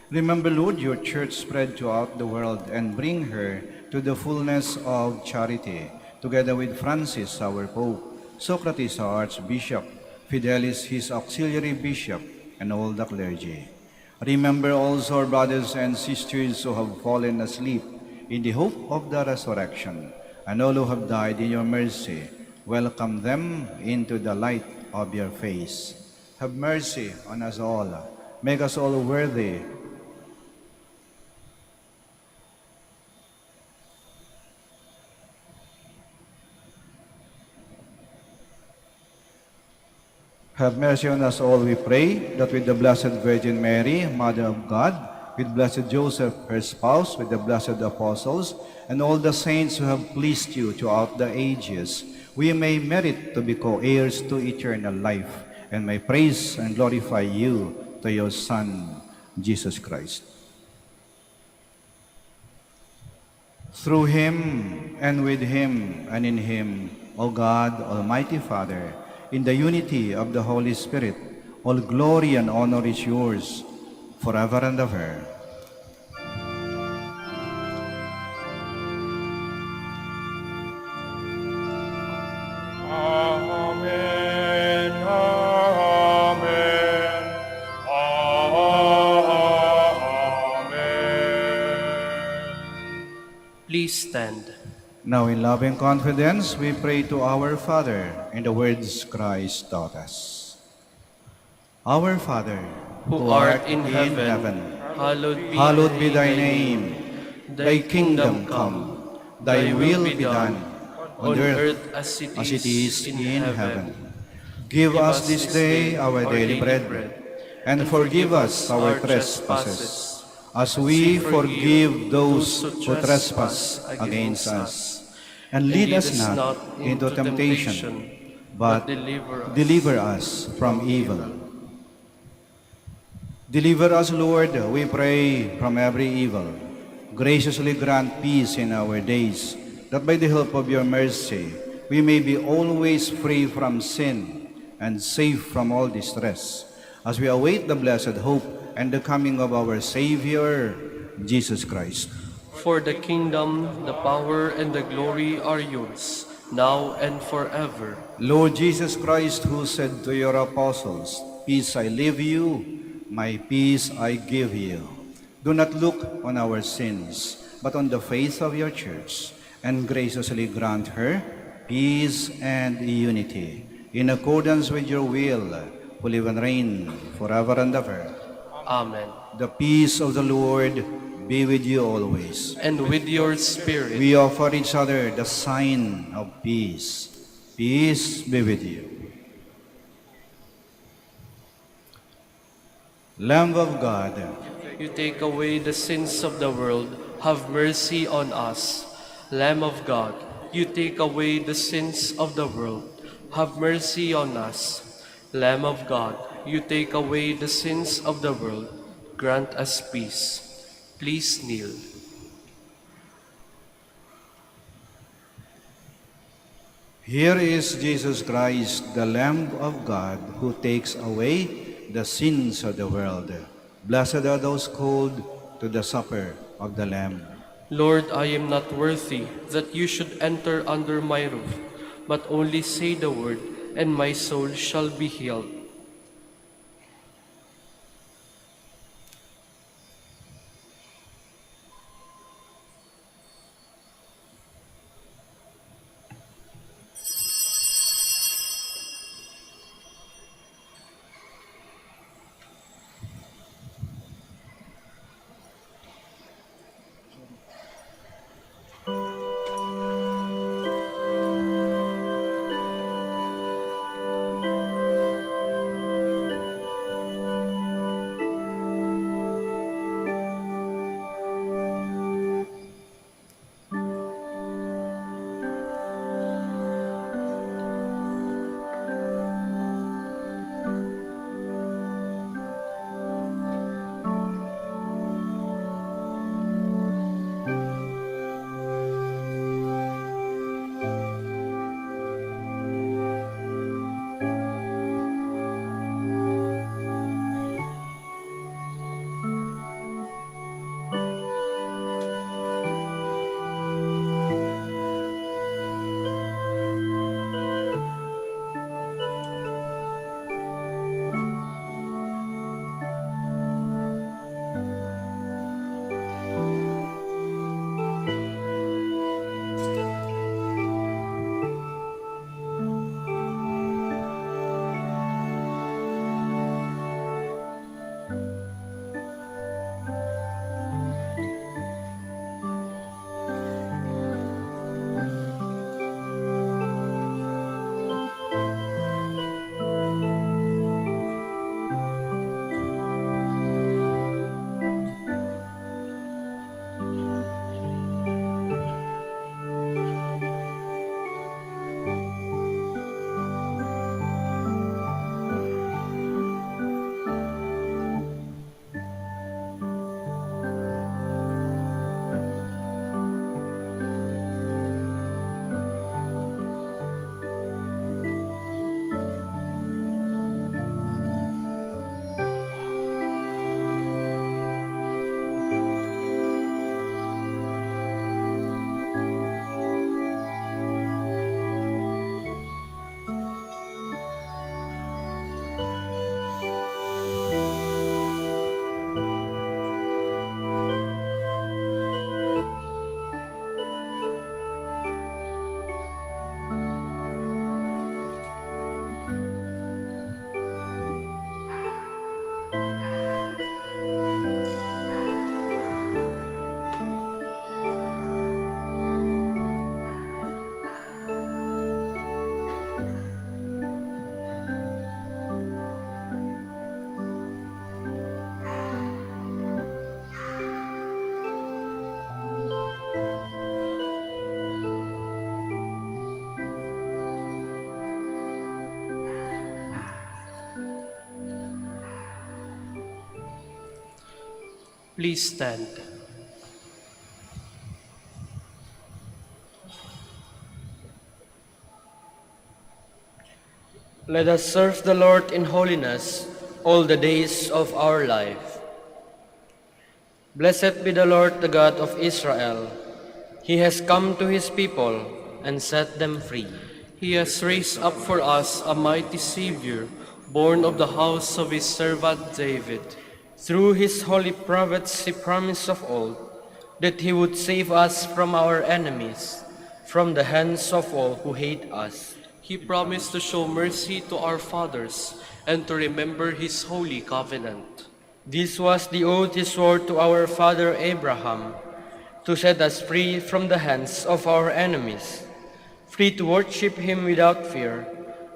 Remember, Lord, your church spread throughout the world and bring her to the fullness of charity, together with Francis, our Pope, Socrates, our Archbishop, Fidelis, his auxiliary bishop, and all the clergy. Remember also our brothers and sisters who have fallen asleep in the hope of the resurrection, and all who have died in your mercy. Welcome them into the light of your face. Have mercy on us all. Make us all worthy Have mercy on us all, we pray, that with the Blessed Virgin Mary, Mother of God, with Blessed Joseph, her spouse, with the blessed apostles, and all the saints who have pleased you throughout the ages, we may merit to be co-heirs to eternal life, and may praise and glorify you to your Son, Jesus Christ. Through him, and with him, and in him, O God, Almighty Father, in the unity of the Holy Spirit, all glory and honor is yours, forever and ever. Amen. Amen. Amen. Please stand. Now in loving confidence, we pray to our Father in the words Christ taught us. Our Father, Who art in heaven, hallowed be thy name. Thy kingdom come, thy will be done, on earth as it is in heaven. Give us this day our daily bread, and forgive us our trespasses, as we forgive those who trespass against us. And lead us not into temptation, but deliver us from evil. Deliver us, Lord, we pray, from every evil. Graciously grant peace in our days, that by the help of your mercy, we may be always free from sin and safe from all distress, as we await the blessed hope and the coming of our Savior, Jesus Christ. For the kingdom, the power, and the glory are yours, now and forever. Lord Jesus Christ, who said to your apostles, "Peace I leave you, my peace I give you," do not look on our sins, but on the faith of your church, and graciously grant her peace and unity, in accordance with your will, who live and reign forever and ever. Amen. The peace of the Lord be with you always. And with your spirit. We offer each other the sign of peace. Peace be with you. Lamb of God, You take away the sins of the world, have mercy on us. Lamb of God, you take away the sins of the world, have mercy on us. Lamb of God, you take away the sins of the world, grant us peace. Please kneel. here is Jesus Christ, the Lamb of God, who takes away the sins of the world. Blessed are those called to the supper of the Lamb. Lord, I am not worthy that you should enter under my roof, but only say the word, and my soul shall be healed. Please stand. Let us serve the Lord in holiness all the days of our life. Blessed be the Lord, the God of Israel. He has come to his people and set them free. He has raised up for us a mighty Savior, born of the house of his servant David. Through his holy prophets he promised of old that he would save us from our enemies, from the hands of all who hate us. He promised to show mercy to our fathers and to remember his holy covenant. This was the oath he swore to our father Abraham, to set us free from the hands of our enemies, free to worship him without fear,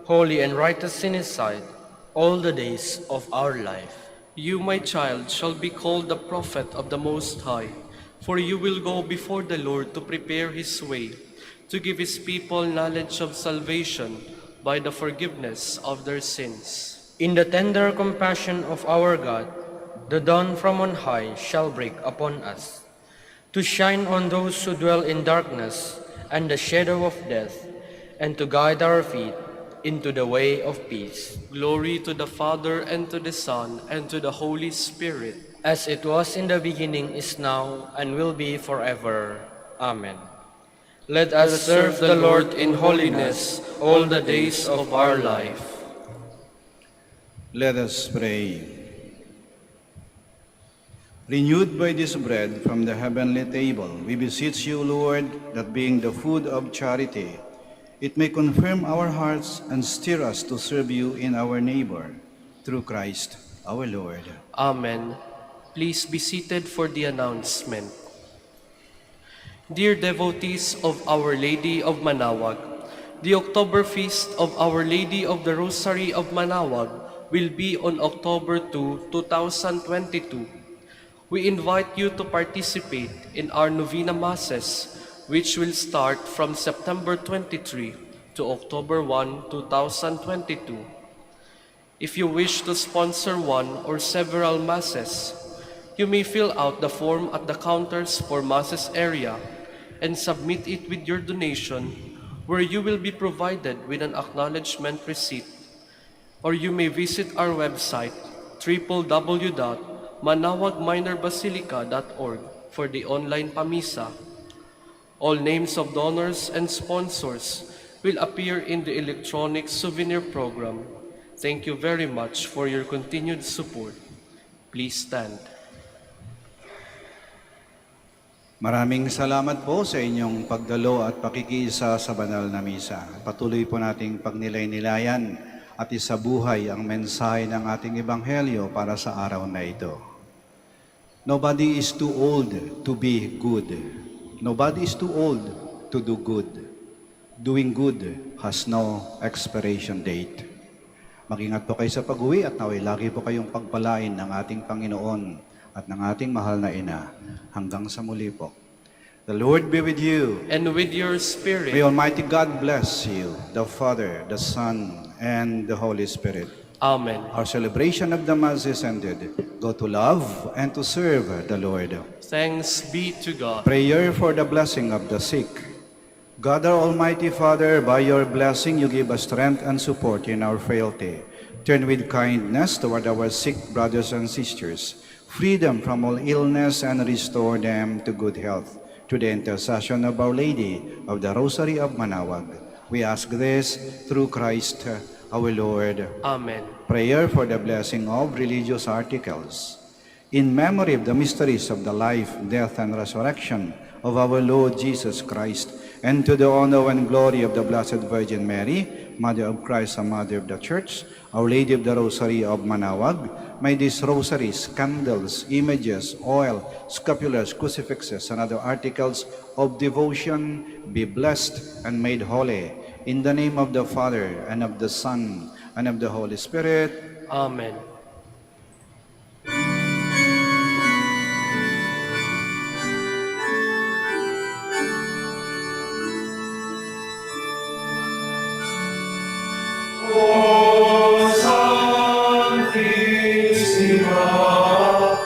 holy and righteous in his sight, all the days of our life. You, my child, shall be called the prophet of the Most High, for you will go before the Lord to prepare his way, to give his people knowledge of salvation by the forgiveness of their sins. In the tender compassion of our God, the dawn from on high shall break upon us, to shine on those who dwell in darkness and the shadow of death, and to guide our feet into the way of peace. Glory to the Father, and to the Son, and to the Holy Spirit. As it was in the beginning, is now, and will be forever. Amen. Let us serve the Lord in holiness all the days of our life. Let us pray. Renewed by this bread from the heavenly table, we beseech you, Lord, that being the food of charity, it may confirm our hearts and steer us to serve you in our neighbor, through Christ our Lord. Amen. Please be seated for the announcement. Dear devotees of Our Lady of Manaoag, the October Feast of Our Lady of the Rosary of Manaoag will be on October 2, 2022. We invite you to participate in our Novena Masses, which will start from September 23 to October 1, 2022. If you wish to sponsor one or several Masses, you may fill out the form at the counters for Masses area and submit it with your donation, where you will be provided with an acknowledgement receipt. Or you may visit our website, www.manaoagminerbasilica.org, for the online pamisa. All names of donors and sponsors will appear in the electronic souvenir program. Thank you very much for your continued support. Please stand. Maraming salamat po sa inyong pagdalo at pakikiisa sa banal na misa. Patuloy po nating pagnilay-nilayan at isabuhay ang mensahe ng ating ebanghelyo para sa araw na ito. Nobody is too old to be good. Nobody is too old to do good. Doing good has no expiration date. Mag-ingat po kayo sa pag-uwi at naway lagi po kayong pagpalain ng ating Panginoon at ng ating mahal na ina. Hanggang sa muli po. The Lord be with you. And with your spirit. May Almighty God bless you, the Father, the Son, and the Holy Spirit. Amen. Our celebration of the Mass is ended. Go to love and to serve the Lord. Thanks be to God. Prayer for the blessing of the sick. God our Almighty Father, by your blessing you give us strength and support in our frailty. Turn with kindness toward our sick brothers and sisters. Free them from all illness and restore them to good health. To the intercession of Our Lady of the Rosary of Manaoag, we ask this through Christ our Lord. Amen. Prayer for the blessing of religious articles. In memory of the mysteries of the life, death, and resurrection of our Lord Jesus Christ, and to the honor and glory of the Blessed Virgin Mary, Mother of Christ and Mother of the Church, Our Lady of the Rosary of Manaoag, may these rosaries, candles, images, oil, scapulars, crucifixes, and other articles of devotion be blessed and made holy. In the name of the Father, and of the Son, and of the Holy Spirit. Amen. O Sanctissima,